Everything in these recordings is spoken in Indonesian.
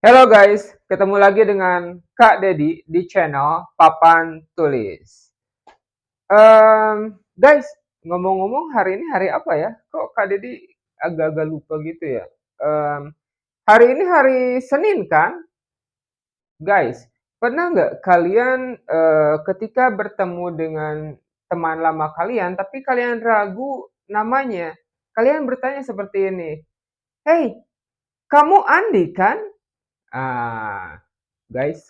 Halo guys, ketemu lagi dengan Kak Dedi di channel Papan Tulis. Guys, ngomong-ngomong hari ini hari apa ya? Kok Kak Dedi agak-agak lupa gitu ya? Hari ini hari Senin kan? Guys, pernah nggak kalian ketika bertemu dengan teman lama kalian, tapi kalian ragu namanya? Kalian bertanya seperti ini, "Hey, kamu Andi kan?" Ah, guys,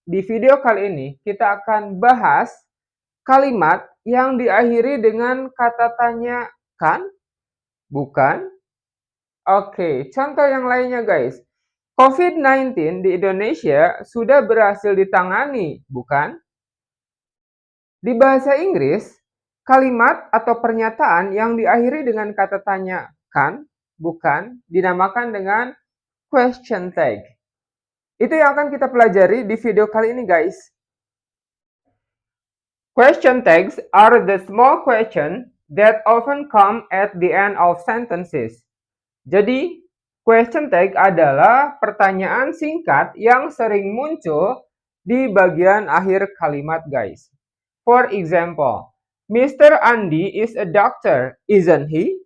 di video kali ini kita akan bahas kalimat yang diakhiri dengan kata tanya kan, bukan? Oke, contoh yang lainnya guys. COVID-19 di Indonesia sudah berhasil ditangani, bukan? Di bahasa Inggris, kalimat atau pernyataan yang diakhiri dengan kata tanya kan, bukan, dinamakan dengan question tag. Itu yang akan kita pelajari di video kali ini guys. Question tags are the small question that often come at the end of sentences. Jadi, question tag adalah pertanyaan singkat yang sering muncul di bagian akhir kalimat, guys. For example, Mr. Andi is a doctor, isn't he?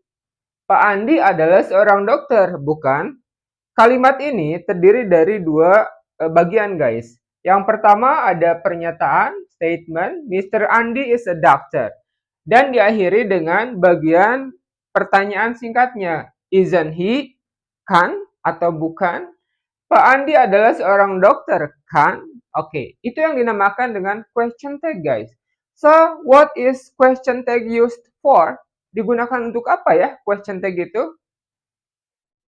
Pak Andi adalah seorang dokter, bukan? Kalimat ini terdiri dari dua bagian, guys. Yang pertama ada pernyataan, statement, Mr. Andi is a doctor. Dan diakhiri dengan bagian pertanyaan singkatnya, isn't he? Kan? Atau bukan? Pak Andi adalah seorang dokter, kan? Oke, itu yang dinamakan dengan question tag, guys. So, what is question tag used for? Digunakan untuk apa ya question tag itu?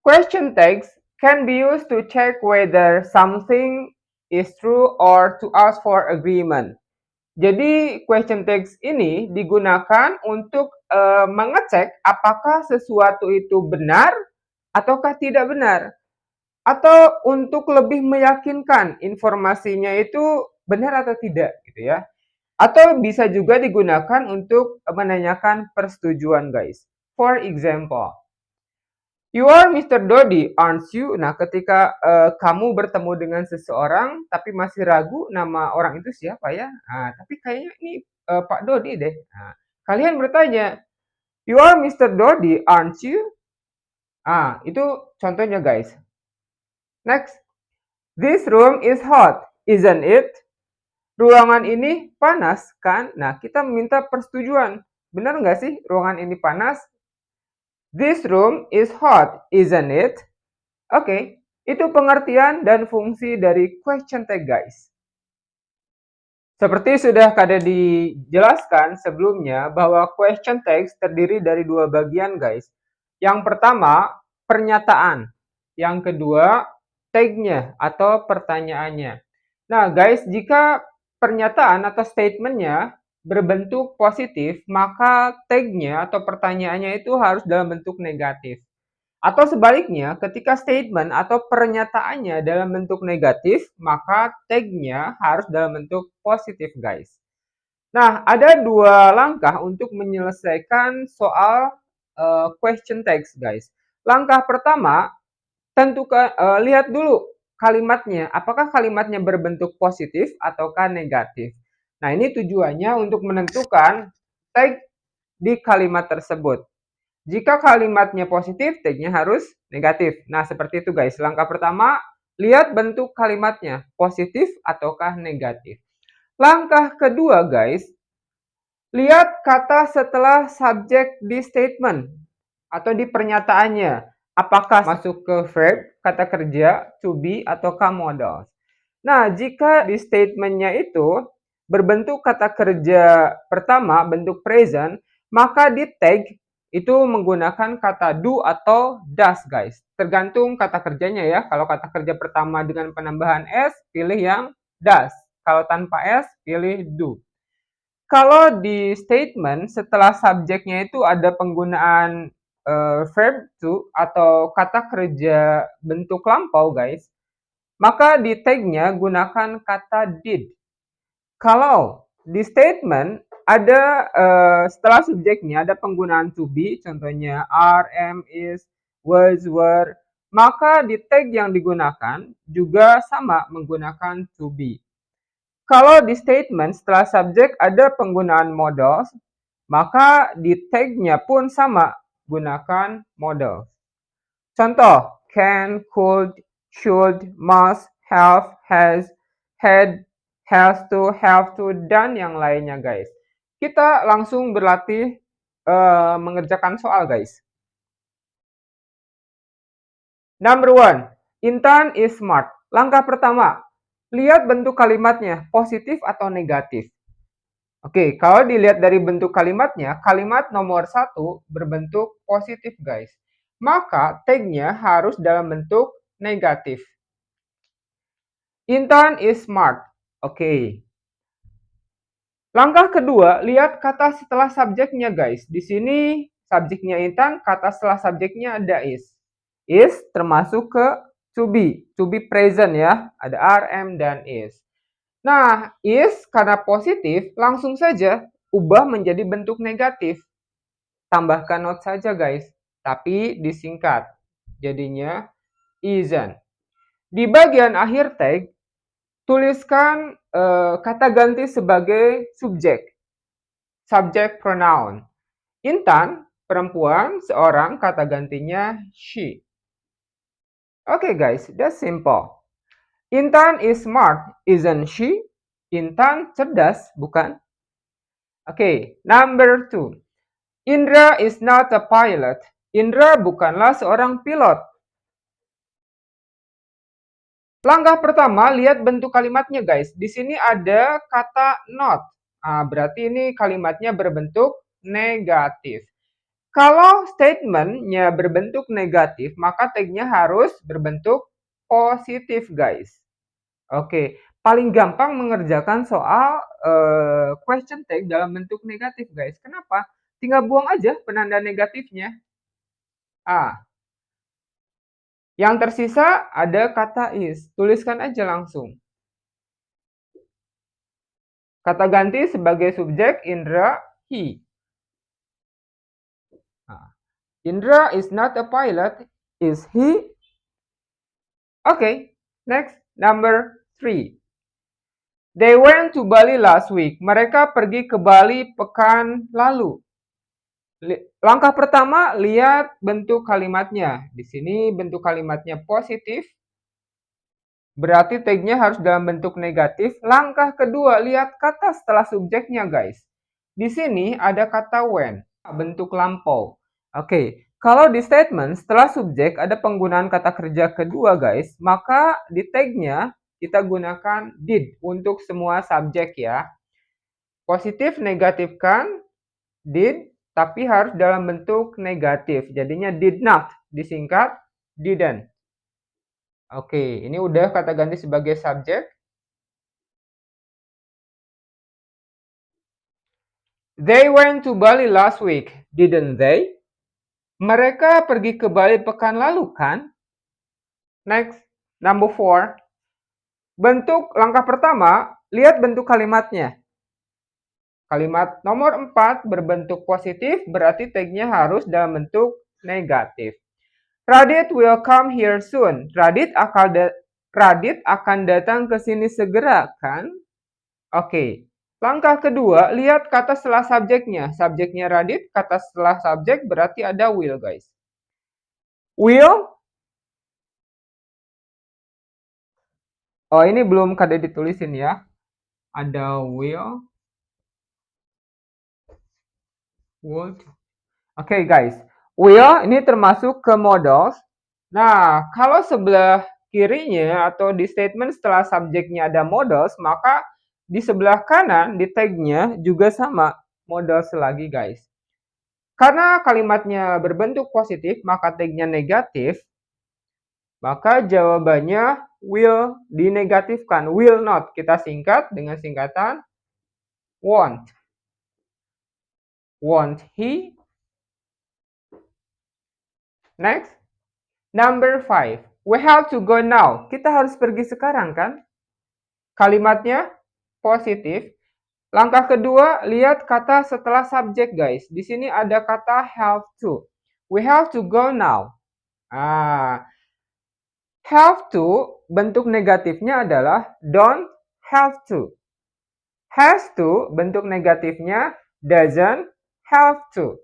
Question tags can be used to check whether something is true or to ask for agreement. Jadi question tags ini digunakan untuk mengecek apakah sesuatu itu benar ataukah tidak benar. Atau untuk lebih meyakinkan informasinya itu benar atau tidak gitu ya. Atau bisa juga digunakan untuk menanyakan persetujuan guys. For example, "You are Mr. Dodi, aren't you?" Nah, ketika kamu bertemu dengan seseorang tapi masih ragu nama orang itu siapa ya? Nah, tapi kayaknya ini Pak Dodi deh. Nah, kalian bertanya, "You are Mr. Dodi, aren't you?" Ah, itu contohnya guys. Next, "This room is hot, isn't it?" Ruangan ini panas kan? Nah, kita meminta persetujuan. Benar nggak sih ruangan ini panas? This room is hot, isn't it? Oke, itu pengertian dan fungsi dari question tag, guys. Seperti sudah kada dijelaskan sebelumnya bahwa question tags terdiri dari dua bagian, guys. Yang pertama, pernyataan. Yang kedua, tag-nya atau pertanyaannya. Nah, guys, jika pernyataan atau statement-nya berbentuk positif, maka tag-nya atau pertanyaannya itu harus dalam bentuk negatif. Atau sebaliknya, ketika statement atau pernyataannya dalam bentuk negatif, maka tag-nya harus dalam bentuk positif, guys. Nah, ada dua langkah untuk menyelesaikan soal question tags, guys. Langkah pertama, tentukan lihat dulu kalimatnya, apakah kalimatnya berbentuk positif ataukah negatif. Nah, ini tujuannya untuk menentukan tag di kalimat tersebut. Jika kalimatnya positif, tag-nya harus negatif. Nah, seperti itu guys. Langkah pertama, lihat bentuk kalimatnya, positif ataukah negatif. Langkah kedua guys, lihat kata setelah subjek di statement atau di pernyataannya. Apakah masuk ke verb, kata kerja, to be, ataukah modals. Nah, jika di statementnya itu berbentuk kata kerja pertama, bentuk present, maka di tag itu menggunakan kata do atau does, guys. Tergantung kata kerjanya ya. Kalau kata kerja pertama dengan penambahan s, pilih yang does. Kalau tanpa s, pilih do. Kalau di statement setelah subjeknya itu ada penggunaan verb to atau kata kerja bentuk lampau, guys, maka di tag-nya gunakan kata did. Kalau di statement ada setelah subjeknya ada penggunaan to be, contohnya are, am, is, was, were, maka di tag yang digunakan juga sama menggunakan to be. Kalau di statement setelah subjek ada penggunaan modal, maka di tag-nya pun sama gunakan modal. Contoh, can, could, should, must, have, has, had, have to, dan yang lainnya guys. Kita langsung berlatih mengerjakan soal guys. Number 1, Intan is smart. Langkah pertama, lihat bentuk kalimatnya, positif atau negatif. Oke, kalau dilihat dari bentuk kalimatnya, kalimat nomor 1 berbentuk positif guys. Maka tag-nya harus dalam bentuk negatif. Intan is smart. Oke. Langkah kedua, lihat kata setelah subjeknya guys. Di sini subjeknya Intan, kata setelah subjeknya ada is. Is termasuk ke to be present ya. Ada are, am, dan is. Nah, is karena positif, langsung saja ubah menjadi bentuk negatif. Tambahkan not saja guys, tapi disingkat. Jadinya isn't. Di bagian akhir tag, tuliskan kata ganti sebagai subjek. Subject pronoun. Intan, perempuan, seorang, kata gantinya she. Oke guys, that's simple. Intan is smart, isn't she? Intan cerdas, bukan? Oke, number 2. Indra is not a pilot. Indra bukanlah seorang pilot. Langkah pertama, lihat bentuk kalimatnya guys. Di sini ada kata not. Nah, berarti ini kalimatnya berbentuk negatif. Kalau statement-nya berbentuk negatif, maka tag-nya harus berbentuk positif, guys. Oke, paling gampang mengerjakan soal question tag dalam bentuk negatif, guys. Kenapa? Tinggal buang aja penanda negatifnya. Yang tersisa ada kata is. Tuliskan aja langsung. Kata ganti sebagai subjek Indra, he. Indra is not a pilot, is he? Okay, next, number 3. They went to Bali last week. Mereka pergi ke Bali pekan lalu. Langkah pertama, lihat bentuk kalimatnya. Di sini bentuk kalimatnya positif. Berarti tag-nya harus dalam bentuk negatif. Langkah kedua, lihat kata setelah subjeknya, guys. Di sini ada kata when, bentuk lampau. Oke, kalau di statement setelah subjek ada penggunaan kata kerja kedua guys, maka di tag-nya kita gunakan did untuk semua subjek ya. Positif negatifkan did, tapi harus dalam bentuk negatif. Jadinya did not, disingkat didn't. Oke, ini udah kata ganti sebagai subjek. They went to Bali last week, didn't they? Mereka pergi ke Bali pekan lalu, kan? Next, number 4. Bentuk langkah pertama, lihat bentuk kalimatnya. Kalimat nomor 4 berbentuk positif, berarti tag-nya harus dalam bentuk negatif. Radit will come here soon. Radit akan datang ke sini segera, kan? Oke. Langkah kedua, lihat kata setelah subjeknya. Subjeknya Radit, kata setelah subjek berarti ada will, guys. Will. Oh, ini belum kada ditulisin ya. Ada will. Would. Oke, guys. Will ini termasuk ke modals. Nah, kalau sebelah kirinya atau di statement setelah subjeknya ada modals, maka di sebelah kanan di tag-nya juga sama modals lagi, guys. Karena kalimatnya berbentuk positif, maka tag-nya negatif, maka jawabannya will dinegatifkan. Will not kita singkat dengan singkatan won't. Won't he? Next, number 5. We have to go now. Kita harus pergi sekarang, kan? Kalimatnya positif. Langkah kedua, lihat kata setelah subjek, guys. Di sini ada kata have to. We have to go now. Have to, bentuk negatifnya adalah don't have to. Has to, bentuk negatifnya doesn't have to.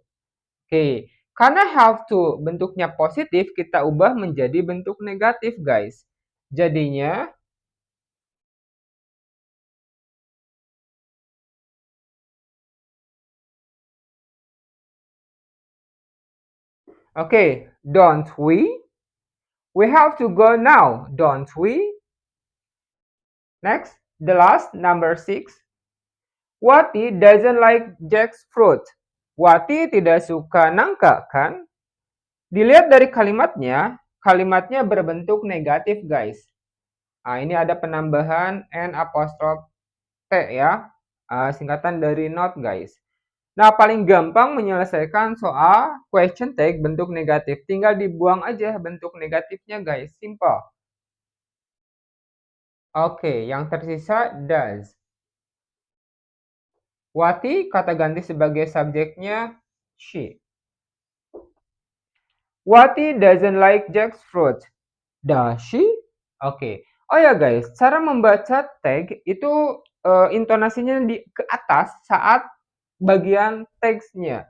Oke, karena have to bentuknya positif, kita ubah menjadi bentuk negatif, guys. Jadinya, oke, don't we? We have to go now, don't we? Next, the last, number 6. Wati doesn't like jackfruit. Wati tidak suka nangka, kan? Dilihat dari kalimatnya berbentuk negatif, guys. Nah, ini ada penambahan N apostrof T ya, singkatan dari not, guys. Nah, paling gampang menyelesaikan soal question tag bentuk negatif. Tinggal dibuang aja bentuk negatifnya, guys. Simple. Oke, yang tersisa does. Wati kata ganti sebagai subjeknya she. Wati doesn't like jackfruit. Does she? Oke. Oh ya guys, cara membaca tag itu intonasinya ke atas saat bagian teksnya.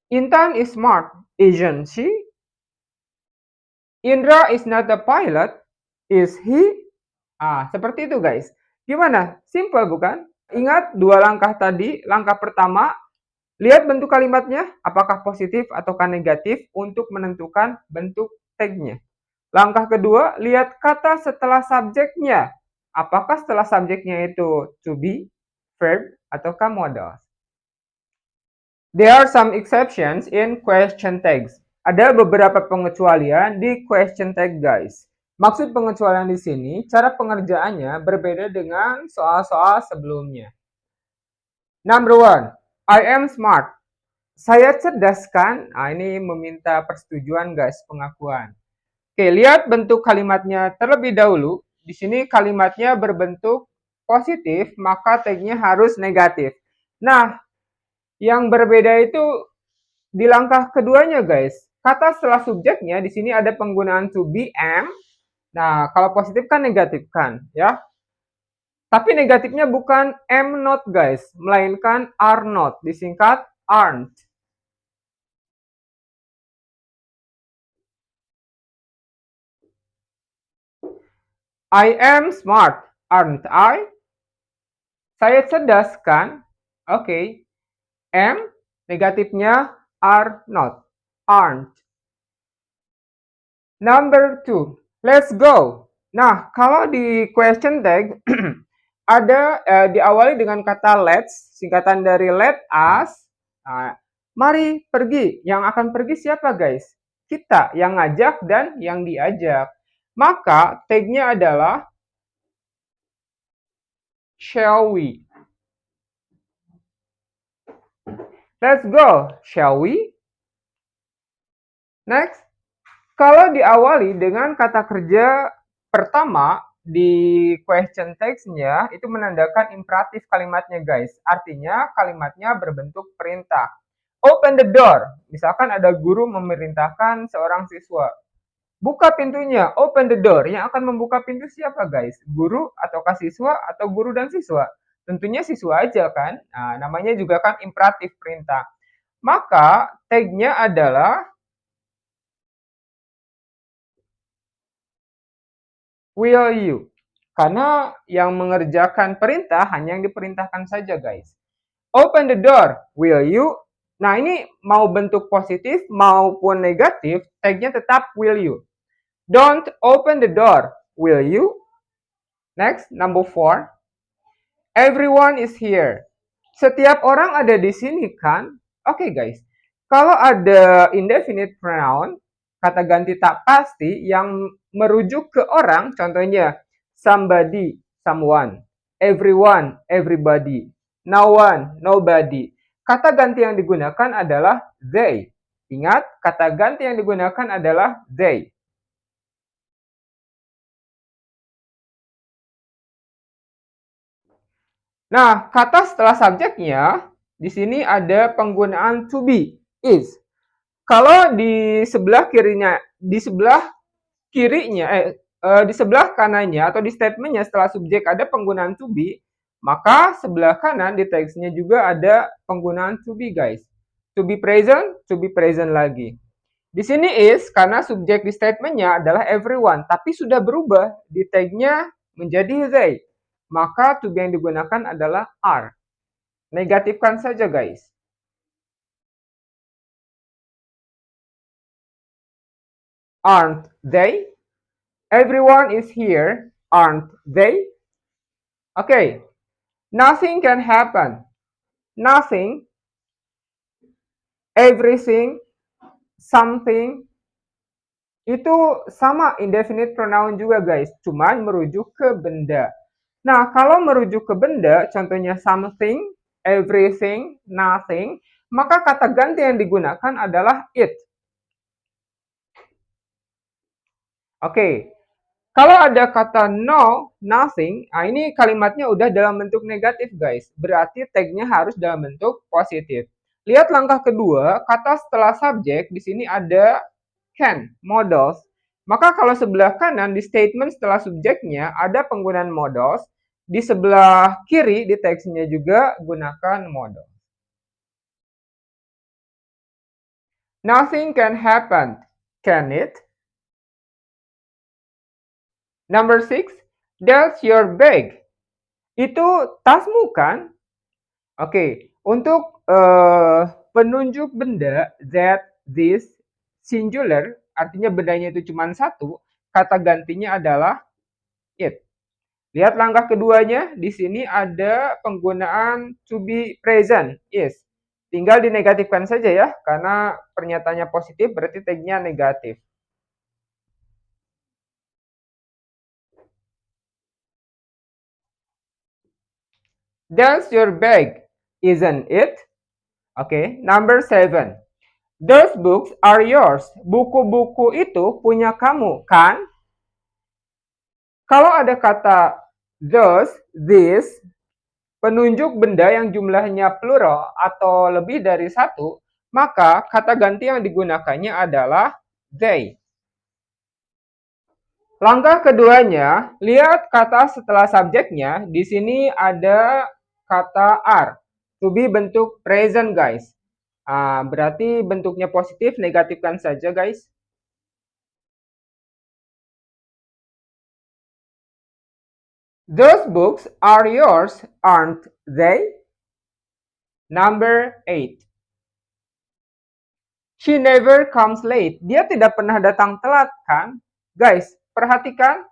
Intan is smart, isn't she? Indra is not a pilot, is he? Seperti itu guys. Gimana? Simple bukan? Ingat dua langkah tadi. Langkah pertama, lihat bentuk kalimatnya, apakah positif ataukah negatif untuk menentukan bentuk tagnya. Langkah kedua, lihat kata setelah subjeknya. Apakah setelah subjeknya itu to be, verb, ataukah modal. There are some exceptions in question tags. Ada beberapa pengecualian di question tag, guys. Maksud pengecualian di sini, cara pengerjaannya berbeda dengan soal-soal sebelumnya. Number 1, I am smart. Saya cerdas kan? Ini meminta persetujuan, guys, pengakuan. Oke, lihat bentuk kalimatnya terlebih dahulu. Di sini kalimatnya berbentuk positif, maka tagnya harus negatif. Nah, yang berbeda itu di langkah keduanya, guys. Kata setelah subjeknya di sini ada penggunaan to be, am. Nah, kalau positif kan negatif kan, ya. Tapi negatifnya bukan am not, guys, melainkan are not, disingkat aren't. I am smart, aren't I? Saya cerdas kan? Oke. Am, negatifnya are not, aren't. Number 2, let's go. Nah, kalau di question tag ada diawali dengan kata let's, singkatan dari let us. Nah, mari pergi. Yang akan pergi siapa, guys? Kita yang ngajak dan yang diajak. Maka tagnya adalah shall we. Let's go, shall we? Next, kalau diawali dengan kata kerja pertama di question text-nya, itu menandakan imperatif kalimatnya, guys. Artinya kalimatnya berbentuk perintah. Open the door. Misalkan ada guru memerintahkan seorang siswa. Buka pintunya, open the door. Yang akan membuka pintu siapa, guys? Guru ataukah siswa atau guru dan siswa? Tentunya siswa aja kan? Nah, namanya juga kan imperatif perintah. Maka tag-nya adalah will you. Karena yang mengerjakan perintah hanya yang diperintahkan saja, guys. Open the door, will you? Nah, ini mau bentuk positif maupun negatif, tag-nya tetap will you. Don't open the door, will you? Next, number 4. Everyone is here. Setiap orang ada di sini kan? Oke, guys. Kalau ada indefinite pronoun, kata ganti tak pasti yang merujuk ke orang, contohnya somebody, someone, everyone, everybody, no one, nobody. Kata ganti yang digunakan adalah they. Ingat, kata ganti yang digunakan adalah they. Nah, kata setelah subjeknya, di sini ada penggunaan to be, is. Kalau di sebelah kirinya, di sebelah kirinya, di sebelah kanannya atau di statementnya setelah subjek ada penggunaan to be, maka sebelah kanan di teksnya juga ada penggunaan to be, guys. To be present lagi. Di sini is karena subjek di statementnya adalah everyone, tapi sudah berubah di tagnya menjadi they. Maka to be yang digunakan adalah are. Negatifkan saja, guys. Aren't they? Everyone is here, aren't they? Okay, nothing can happen. Nothing, everything, something, itu sama indefinite pronoun juga, guys. Cuman merujuk ke benda. Nah, kalau merujuk ke benda, contohnya something, everything, nothing, maka kata ganti yang digunakan adalah it. Oke, kalau ada kata no, nothing, nah ini kalimatnya udah dalam bentuk negatif, guys. Berarti tagnya harus dalam bentuk positif. Lihat langkah kedua, kata setelah subjek, di sini ada can, modals. Maka kalau sebelah kanan di statement setelah subjeknya ada penggunaan modals, di sebelah kiri di teksnya juga gunakan modal. Nothing can happen, can it? Number 6, that's your bag. Itu tasmu kan? Oke, untuk penunjuk benda that, this, singular, artinya bendanya itu cuma satu, kata gantinya adalah it. Lihat langkah keduanya, di sini ada penggunaan to be present, is. Tinggal dinegatifkan saja ya, karena pernyataannya positif berarti tagnya negatif. That's your bag, isn't it? Oke, number 7. Those books are yours. Buku-buku itu punya kamu, kan? Kalau ada kata those, this, penunjuk benda yang jumlahnya plural atau lebih dari satu, maka kata ganti yang digunakannya adalah they. Langkah keduanya, lihat kata setelah subjeknya. Di sini ada kata are. To be bentuk present, guys. Berarti bentuknya positif, negatifkan saja, guys. Those books are yours, aren't they? Number 8. She never comes late. Dia tidak pernah datang telat, kan? Guys, perhatikan.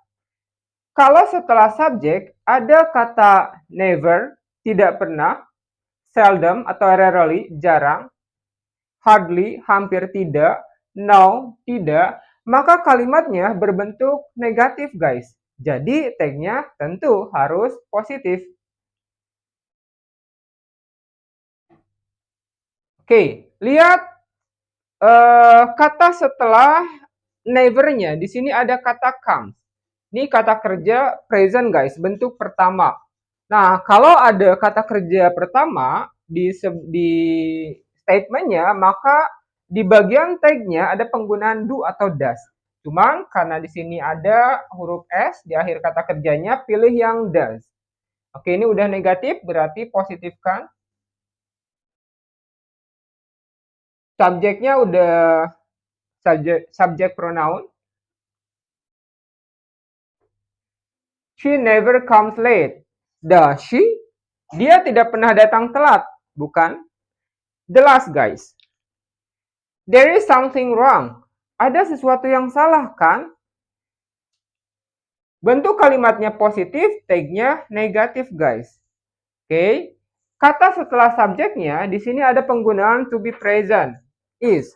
Kalau setelah subjek ada kata never, tidak pernah, seldom atau rarely, jarang, hardly, hampir tidak, no, tidak, maka kalimatnya berbentuk negatif, guys. Jadi tagnya tentu harus positif. Oke, lihat kata setelah never-nya. Di sini ada kata comes. Ini kata kerja present, guys, bentuk pertama. Nah, kalau ada kata kerja pertama di statement-nya, maka di bagian tag-nya ada penggunaan do atau does. Cuman karena di sini ada huruf S di akhir kata kerjanya, pilih yang does. Oke, ini udah negatif, berarti positifkan. Subjeknya udah subject pronoun. She never comes late. Does she? Dia tidak pernah datang telat, bukan? Jelas, guys. There is something wrong. Ada sesuatu yang salah, kan? Bentuk kalimatnya positif, tagnya negatif, guys. Oke. Kata setelah subjeknya, di sini ada penggunaan to be present, is.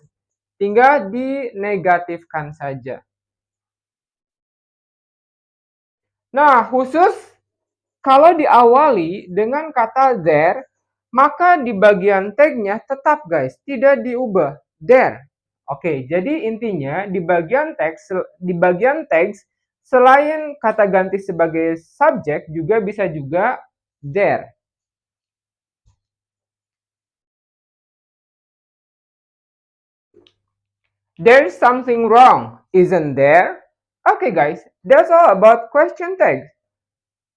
Tinggal dinegatifkan saja. Nah, khusus kalau diawali dengan kata there, maka di bagian tag-nya tetap, guys, tidak diubah. There. Oke, jadi intinya di bagian teks selain kata ganti sebagai subjek juga bisa juga there. There's something wrong, isn't there? Okay guys, that's all about question tag.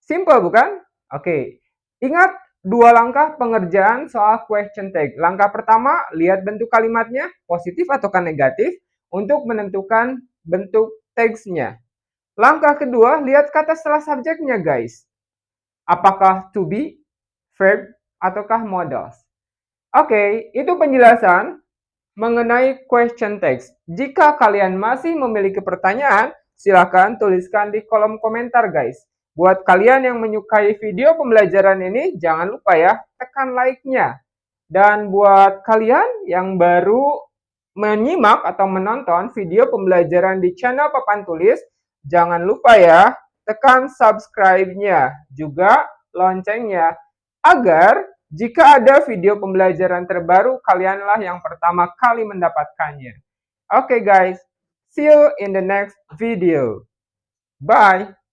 Simple bukan? Oke, ingat dua langkah pengerjaan soal question tag. Langkah pertama, lihat bentuk kalimatnya, positif ataukah negatif, untuk menentukan bentuk teksnya. Langkah kedua, lihat kata setelah subjeknya guys. Apakah to be, verb, ataukah modals. Oke, itu penjelasan mengenai question text. Jika kalian masih memiliki pertanyaan, silakan tuliskan di kolom komentar guys. Buat kalian yang menyukai video pembelajaran ini, jangan lupa ya, tekan like-nya. Dan buat kalian yang baru menyimak atau menonton video pembelajaran di channel Papan Tulis, jangan lupa ya, tekan subscribe-nya, juga loncengnya, agar jika ada video pembelajaran terbaru, kalianlah yang pertama kali mendapatkannya. Oke guys, see you in the next video. Bye!